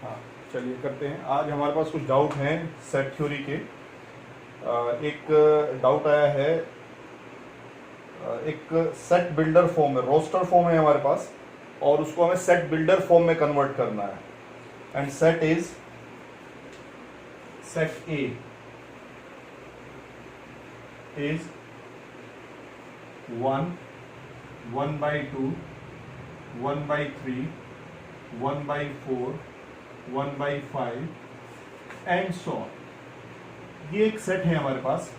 हाँ चलिए करते हैं। आज हमारे पास कुछ डाउट हैं सेट थ्योरी के। एक डाउट आया है, एक सेट बिल्डर फॉर्म है, रोस्टर फॉर्म है हमारे पास, और उसको हमें सेट बिल्डर फॉर्म में कन्वर्ट करना है। And set is set A is 1, 1/2, 1/3, 1/4, 1/5 and so. ये एक सेट है हमारे पास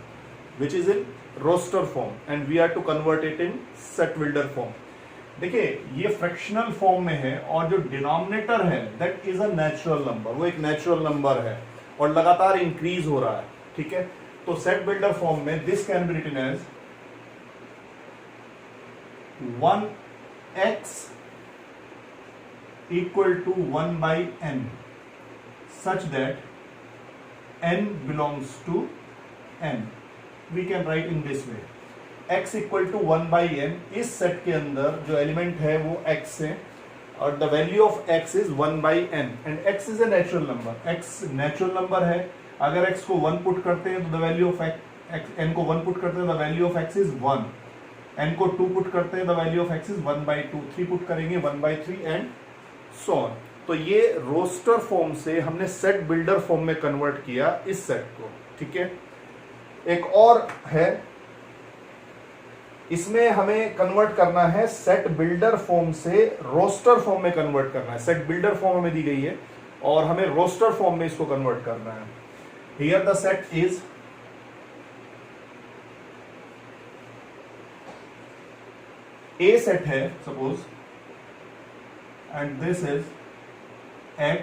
which is in roster form and we are to convert it in set builder form. देखिए ये फ्रैक्शनल फॉर्म में है और जो डिनोमिनेटर है that is a natural number, वो एक नेचुरल नंबर है और लगातार इंक्रीज हो रहा है। ठीक है, तो सेट बिल्डर फॉर्म में this can be written as 1x equal to 1/n such that n belongs to n. We can write in this way, x equal to 1/n। इस सेट के अंदर जो एलिमेंट है वो x है और the value of x is 1/n and x is a natural number. x natural number है, अगर x को 1 पुट करते हैं तो द वैल्यू ऑफ n को 1 पुट करते हैं the value of x is 1, n को 2 पुट करते हैं the value of x is 1/2, 3 put करेंगे 1/3 एंड सो ऑन। तो ये रोस्टर फॉर्म से हमने सेट बिल्डर फॉर्म में कन्वर्ट किया इस सेट को। ठीक है, एक और है, इसमें हमें कन्वर्ट करना है सेट बिल्डर फॉर्म से रोस्टर फॉर्म में कन्वर्ट करना है। सेट बिल्डर फॉर्म हमें दी गई है और हमें रोस्टर फॉर्म में इसको कन्वर्ट करना है। Here the set is a set है suppose and this is x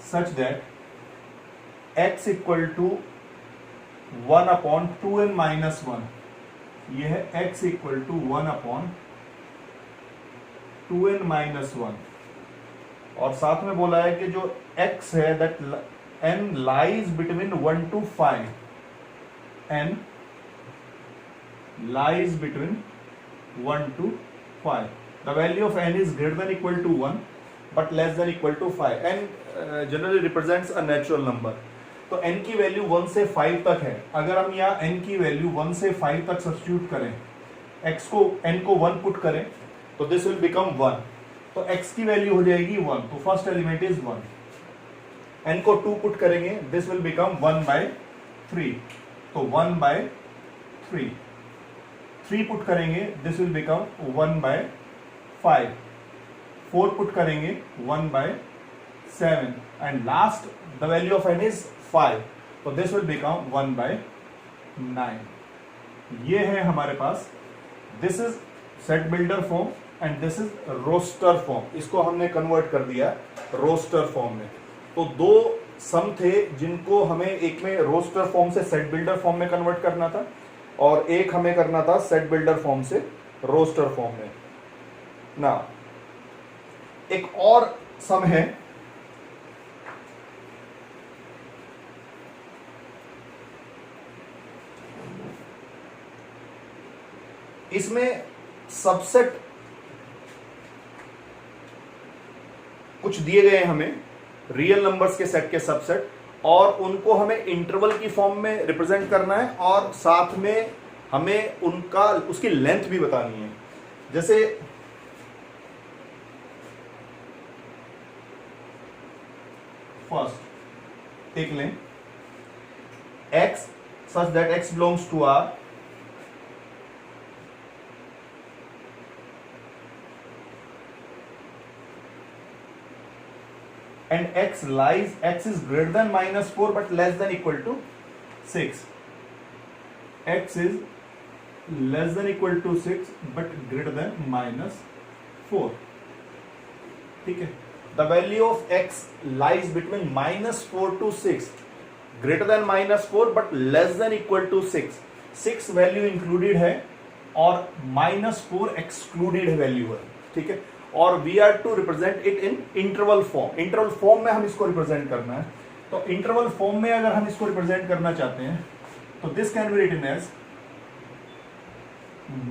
such that x equal to 1/2n minus 1। यह है x equal to 1/2n minus 1 और साथ में बोला है कि जो x है that n lies between 1 to 5, n lies between 1 to 5। The value of n is greater than equal to 1 but less than equal to 5 and generally represents a natural number। तो n की value 1 से 5 तक है। अगर हम यहाँ n की value 1 से 5 तक सब्स्टिट्यूट करें, x को n को 1 पुट करें तो दिस विल बिकम 1, तो x की वैल्यू हो जाएगी 1, तो फर्स्ट एलिमेंट इज 1। n को 2 पुट करेंगे दिस विल बिकम 1/3, तो 1/3। 3 पुट करेंगे दिस विल बिकम 1/5। 4 पुट करेंगे 1/7 and last the value of n is 5, तो दिस विल बिकम 1/9। ये है हमारे पास, this is set builder form and this is roster form. इसको हमने कन्वर्ट कर दिया रोस्टर फॉर्म में। तो दो सम थे जिनको हमें, एक में रोस्टर फॉर्म से सेट बिल्डर फॉर्म में कन्वर्ट करना था और एक हमें करना था सेट बिल्डर फॉर्म से रोस्टर फॉर्म में ना। एक और सम है, इसमें सबसेट कुछ दिए गए हैं हमें, रियल नंबर्स के सेट के सबसेट, और उनको हमें इंटरवल की फॉर्म में रिप्रेजेंट करना है और साथ में हमें उसकी लेंथ भी बतानी है। जैसे फर्स्ट एक लें x such that x belongs to R and x is greater than -4 but less than equal to 6। x is less than equal to 6 but greater than -4। ठीक है, the value of x lies between -4 to 6, greater than -4 but less than equal to 6। 6 value included है और -4 excluded value है। ठीक है, और we are to represent it in interval form. Interval form में हम इसको रिप्रेजेंट करना है। तो इंटरवल फॉर्म में अगर हम इसको रिप्रेजेंट करना चाहते हैं तो this can be written as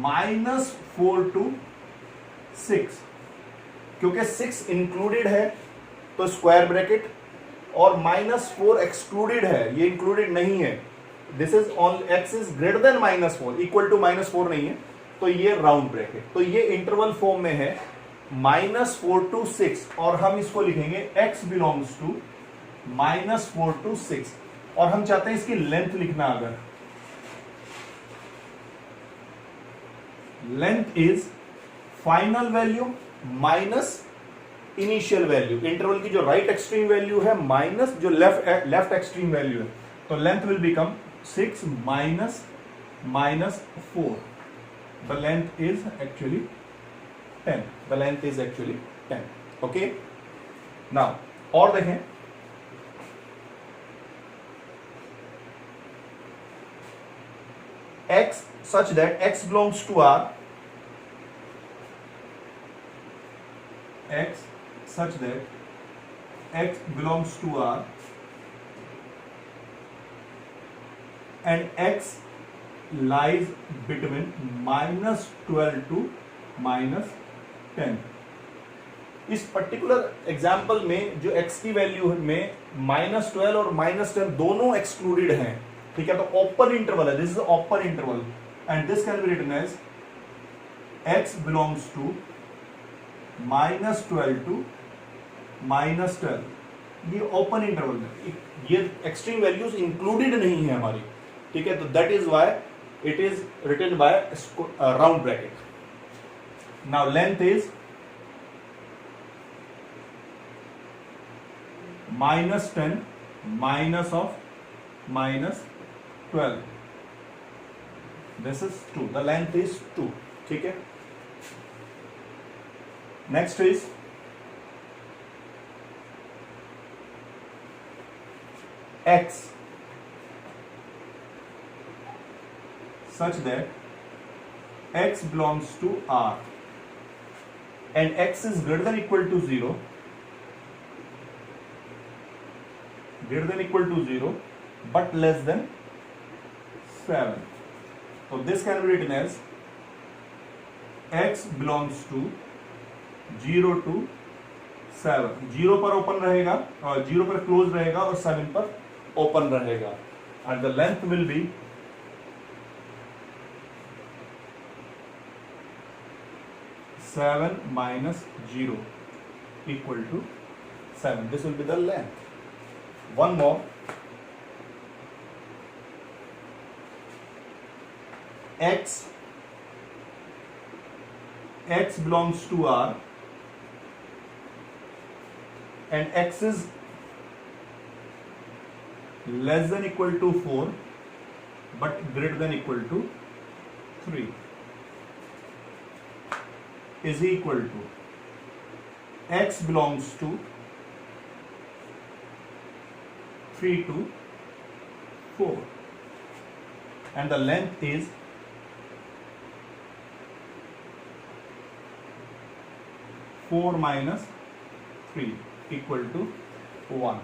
-4 to 6, क्योंकि 6 इंक्लूडेड है तो स्क्वायर ब्रैकेट, और -4 एक्सक्लूडेड है, ये इंक्लूडेड नहीं है, this is on x is greater than -4, equal to -4 नहीं है, तो ये राउंड ब्रैकेट। तो ये इंटरवल फॉर्म में है -4 to 6, और हम इसको लिखेंगे x बिलोंग्स टू -4 to 6, और हम चाहते हैं इसकी लेंथ लिखना। अगर length is final value minus initial value, interval की जो राइट एक्सट्रीम वैल्यू है माइनस जो लेफ्ट एक्सट्रीम वैल्यू है, तो length will become 6 minus -4, the length is actually 10, the length is actually 10। Okay, now और देखें, x such that x belongs to R, x such that x belongs to R and x lies between -12 to -10। इस particular example में जो x की value में -12 और -10 दोनों excluded हैं, ठीक है, तो ओपन इंटरवल है, this is open interval and this can be written as x belongs to -12 to -12, ये ओपन इंटरवल में, ये एक्सट्रीम वैल्यूज इंक्लूडेड नहीं है हमारी, ठीक है, तो that is why it is written by round bracket. Now length is -10 minus of -12, this is 2, the length is 2, ठीक है। Next is x such that x belongs to R and x is greater than equal to 0, greater than equal to 0 but less than 7, so this can be written as x belongs to 0 to 7, 0 पर open रहेगा और 0 पर close रहेगा और 7 पर open रहेगा, and the length will be 7 minus 0 equal to 7. This will be the length. One more. X belongs to R and x is less than equal to 4 but greater than equal to 3 is equal to x belongs to 3 to 4 and the length is 4 minus 3 equal to 1।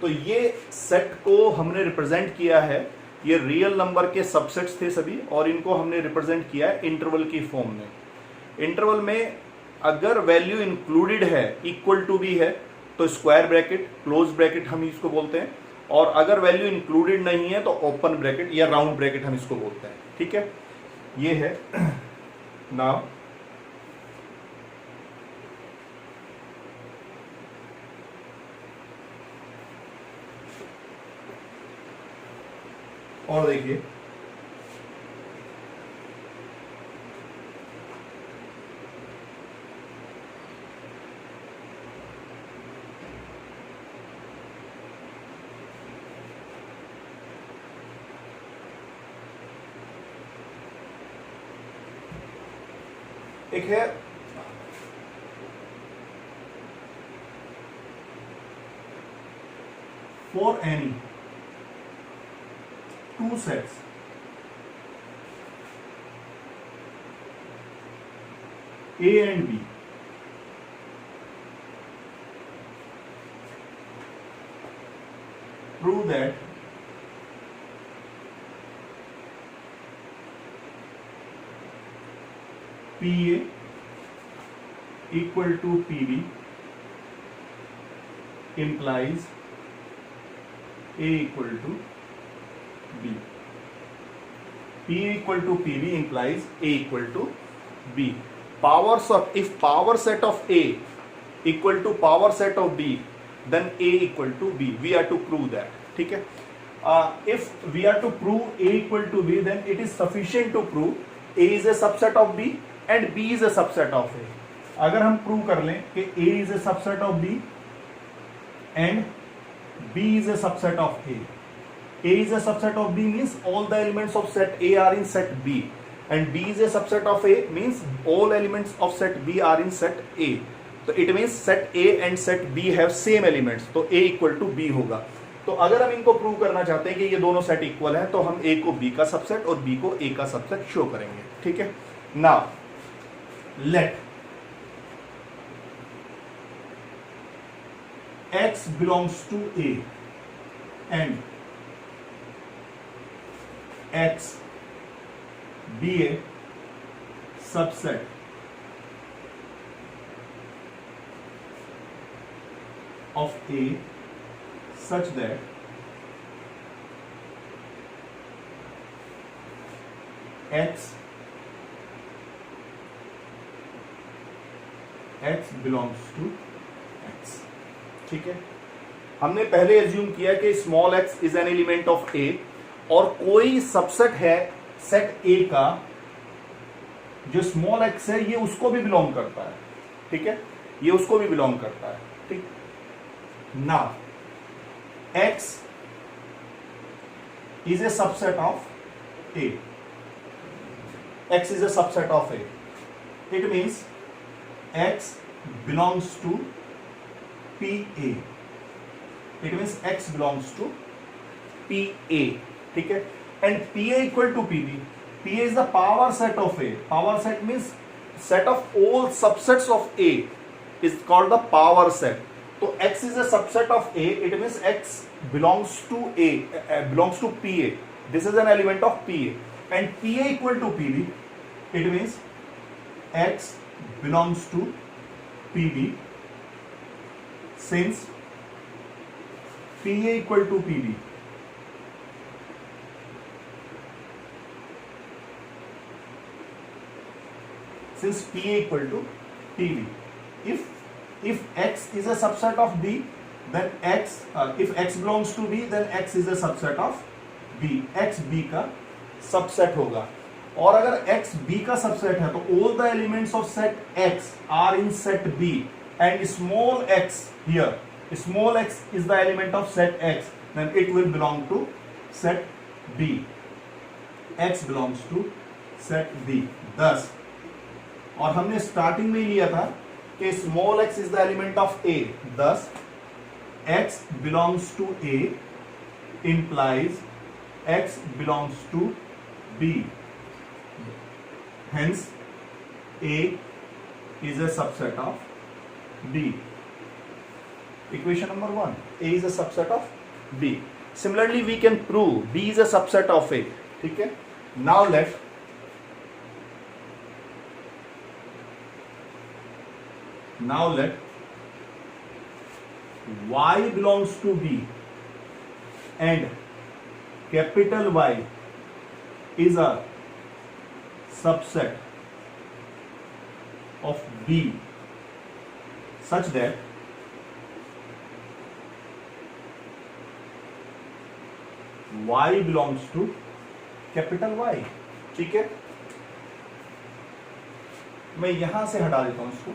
तो ये set को हमने represent किया है, ये real number के subsets थे सभी, और इनको हमने रिप्रेजेंट किया है इंटरवल की फॉर्म में। इंटरवल में अगर वैल्यू इंक्लूडेड है, इक्वल टू भी है, तो स्क्वायर ब्रैकेट, क्लोज ब्रैकेट हम इसको बोलते हैं, और अगर वैल्यू इंक्लूडेड नहीं है तो ओपन ब्रैकेट या राउंड ब्रैकेट हम इसको बोलते हैं, ठीक है। ये है नाउ और देखिए एक है for any two sets A and B prove that PA equal to PB implies A equal to B. P equal to PB implies A equal to B. If power set of A equal to power set of B, then A equal to B. We are to prove that. ठीक है? If we are to prove A equal to B, then it is sufficient to prove A is a subset of B and B is a subset of A. अगर हम prove कर लें कि A is a subset of B and B is a subset of A. A is a subset of B means all the elements of set A are in set B, and B is a subset of A means all elements of set B are in set A. So it means set A and set B have same elements, तो A equal to B होगा. तो अगर हम इनको prove करना चाहते हैं कि ये दोनों सेट इक्वल है, तो हम A को B का सबसेट और B को A का सबसेट शो करेंगे. ठीक है? Now let X belongs to A and X be a subset of A such that X belongs to X. ठीक है? हमने पहले एज्यूम किया कि small x is an element of A और कोई सबसेट है सेट A का, जो स्मॉल x है ये उसको भी बिलोंग करता है. ठीक है? ये उसको भी बिलोंग करता है. ठीक. Now x is a subset of A. X is a subset of A. It means x belongs to PA. It means x belongs to PA. ठीक है? And PA equal to PB. PA is the power set of A. Power set means set of all subsets of A is called the power set. So x is a subset of A. It means x belongs to A, belongs to PA. This is an element of PA. And PA equal to PB. It means x belongs to PB. Since PA equal to PB, since PA equal to PB, if x is a subset of B, then if x belongs to B, then x is a subset of B. x B का subset होगा. और अगर x B का subset है तो all the elements of set X are in set B. And small x here, small x is the element of set X, then it will belong to set B. X belongs to set B. Thus, और हमने starting में लिया था कि small x is the element of A. Thus, x belongs to A implies x belongs to B. Hence, A is a subset of B. Equation number 1. A is a subset of B. Similarly, we can prove B is a subset of A. ठीक है? Now let Y belongs to B and capital Y is a subset of B such that Y belongs to capital Y. ठीक है? मैं यहां से हटा देता हूं इसको.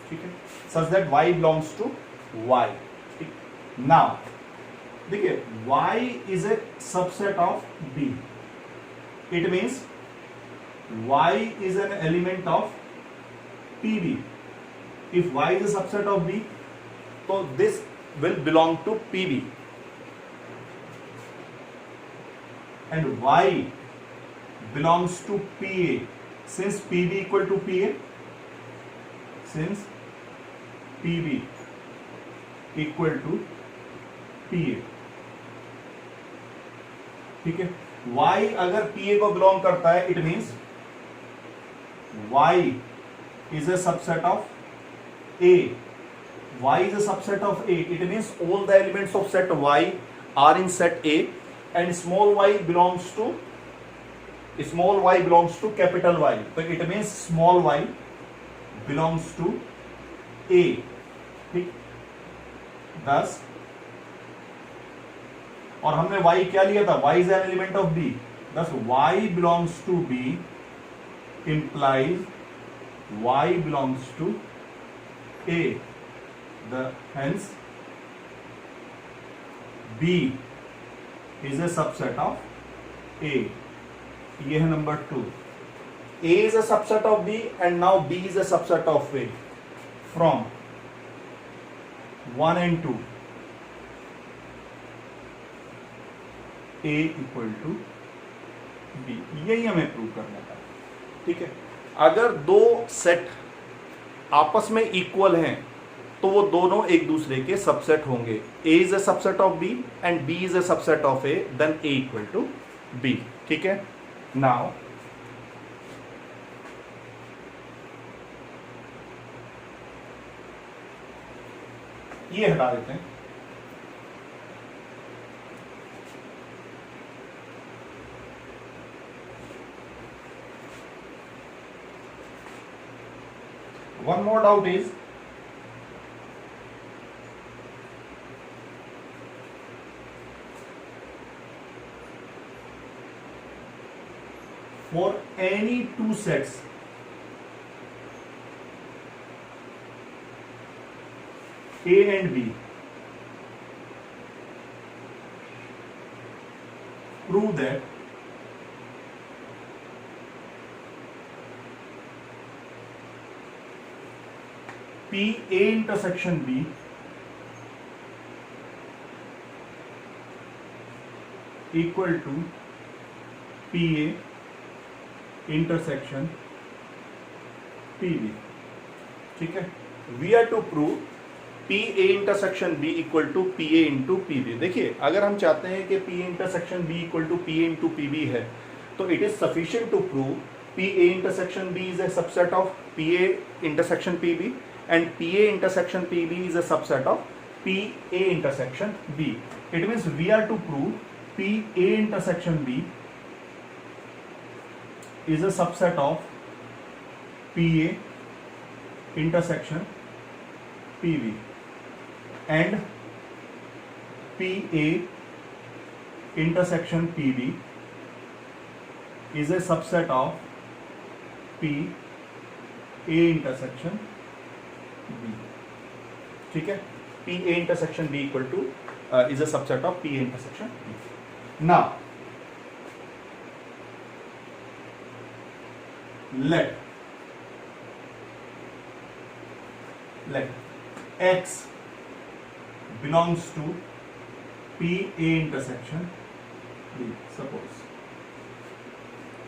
ठीक है? Such that Y belongs to Y. Now, देखिए Y is a subset of B. It means Y is an element of PB. If Y is a subset of B, so this will belong to PB. And Y belongs to PA. Since PB equal to PA, since PB equal to PA. ठीक है? Y अगर PA को belong करता है, it means Y is a subset of A. Y is a subset of A. It means all the elements of set Y are in set A, and small y belongs to capital Y. So it means small y belongs to A. ठीक, thus, और हमने y क्या लिया था? Y is an element of B. Thus y belongs to B implies y belongs to A. Hence B is a subset of A. ये है number 2. A is a subset of B and now B is a subset of A from 1 and 2. A equal to B. यही हमें prove करना था. ठीक है, अगर दो सेट आपस में इक्वल हैं तो वो दोनों एक दूसरे के सबसेट होंगे. A is a subset of B and B is a subset of A, then A equal to B. ठीक है, नाउ ये हटा देते हैं. One more doubt is, for any two sets A and B, prove that P A intersection B equal to P A intersection P B. ठीक है, we are to prove P A intersection B equal to P A into P B. देखिए, अगर हम चाहते हैं कि P A intersection B equal to P A into P B है, तो it is sufficient to prove P A intersection B is a subset of P A intersection P B and P A intersection P B is a subset of P A intersection B. It means we are to prove P A intersection B is a subset of P A intersection P B and P A intersection P B is a subset of P A intersection B. ठीक है, P A intersection B equal to is a subset of P A intersection B. Now let X belongs to P A intersection B. Suppose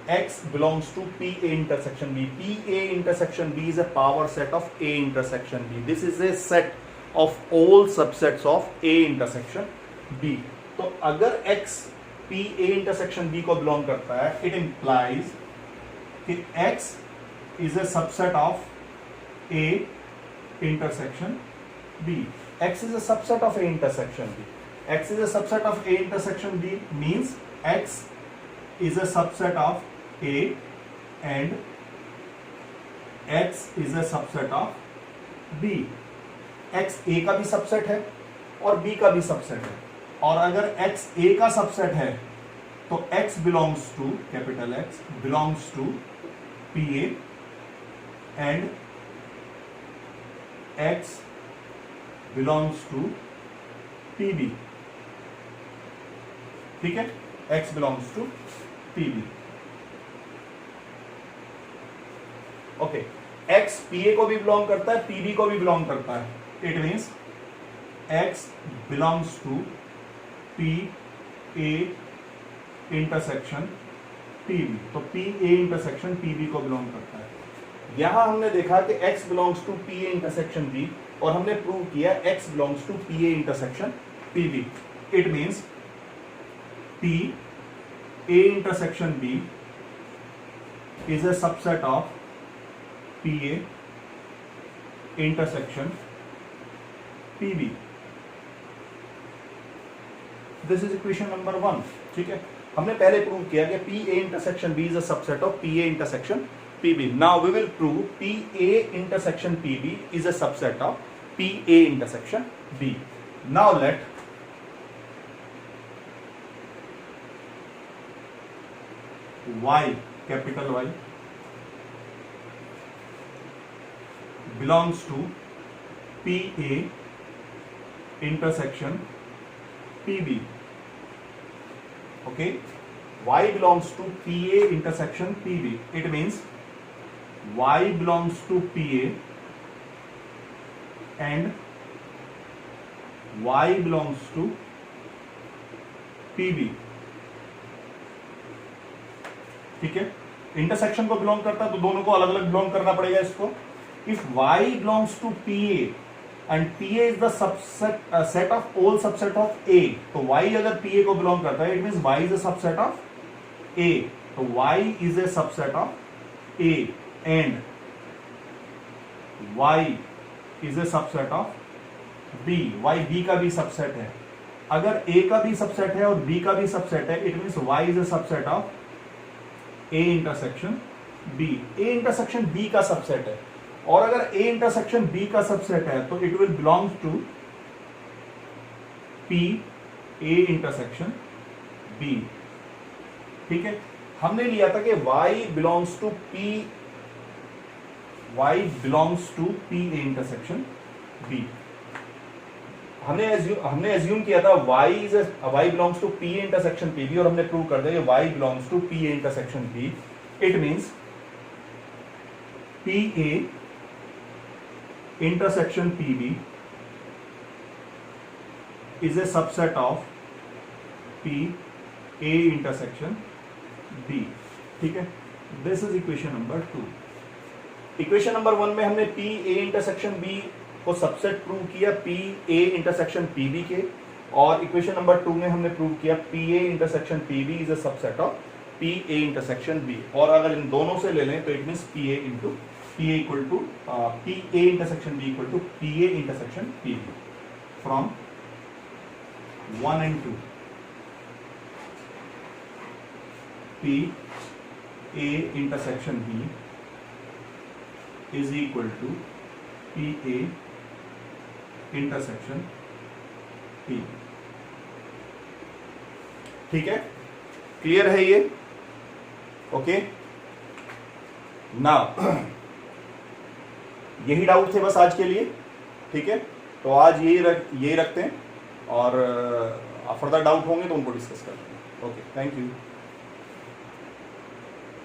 X belongs to P A intersection B. P A intersection B is a power set of A intersection B. This is a set of all subsets of A intersection B. तो अगर X P A intersection B को belong करता है, it implies कि X is a subset of A intersection B. X is a subset of A intersection B. X is a subset of A intersection B means X is a subset of A and X is a subset of B. X A का भी subset है और B का भी subset है, और अगर X A का सबसेट है तो X belongs to, capital X belongs to P A and X belongs to P B. ठीक है, X belongs to P B. Okay, X P A को भी बिलोंग करता है, P B को भी बिलोंग करता है. It means X belongs to P A intersection P B. तो P A intersection P B को बिलोंग करता है. यहां हमने देखा कि X belongs to P A intersection B और हमने प्रूव किया X belongs to P A intersection P B. It means P A intersection B is a subset of PA intersection PB. This is equation number 1. ठीक है, हमने पहले prove किया कि PA intersection B is a subset of PA intersection PB. Now we will prove PA intersection PB is a subset of PA intersection B. Now let Y, capital Y, belongs to PA intersection PB. Okay, Y belongs to PA intersection PB. It means Y belongs to PA and Y belongs to PB. ठीक है, intersection को belong करता है तो दोनों को अलग अलग बिलोंग करना पड़ेगा इसको. If y belongs to PA and PA is the subset set of all subset of A, तो y अगर PA को बिलोंग करता है it means y is a subset of A. तो y is a subset of A and y is a subset of B. y B का भी subset है. अगर A का भी सबसेट है और B का भी सबसेट है it means y is a subset of A intersection B. A intersection B का सबसेट है और अगर A इंटरसेक्शन B का सबसेट है तो it will belong to P A intersection B. ठीक है, हमने लिया था कि y belongs to P A intersection B. हमने एज्यूम किया था y belongs to P A intersection PB और हमने प्रूव कर दिया y belongs to P A intersection B. It means P A intersection PB is a subset of P A intersection B. ठीक है, this is equation number 2. Equation number 1 में हमने P A intersection B को subset prove किया P A intersection PB के, और equation number 2 में हमने प्रूव किया P A intersection PB is a subset of P A intersection B. और अगर इन दोनों से ले लें तो it means P A equal to P A intersection B equal to P A intersection PB from 1 and 2. P A intersection B is equal to P A intersection P. ठीक है, क्लियर है ये? ओके, नाउ यही doubt थे बस आज के लिए. ठीक है, तो आज यही रखते हैं और फर्दर डाउट होंगे तो उनको डिस्कस करते हैं. Okay, thank you.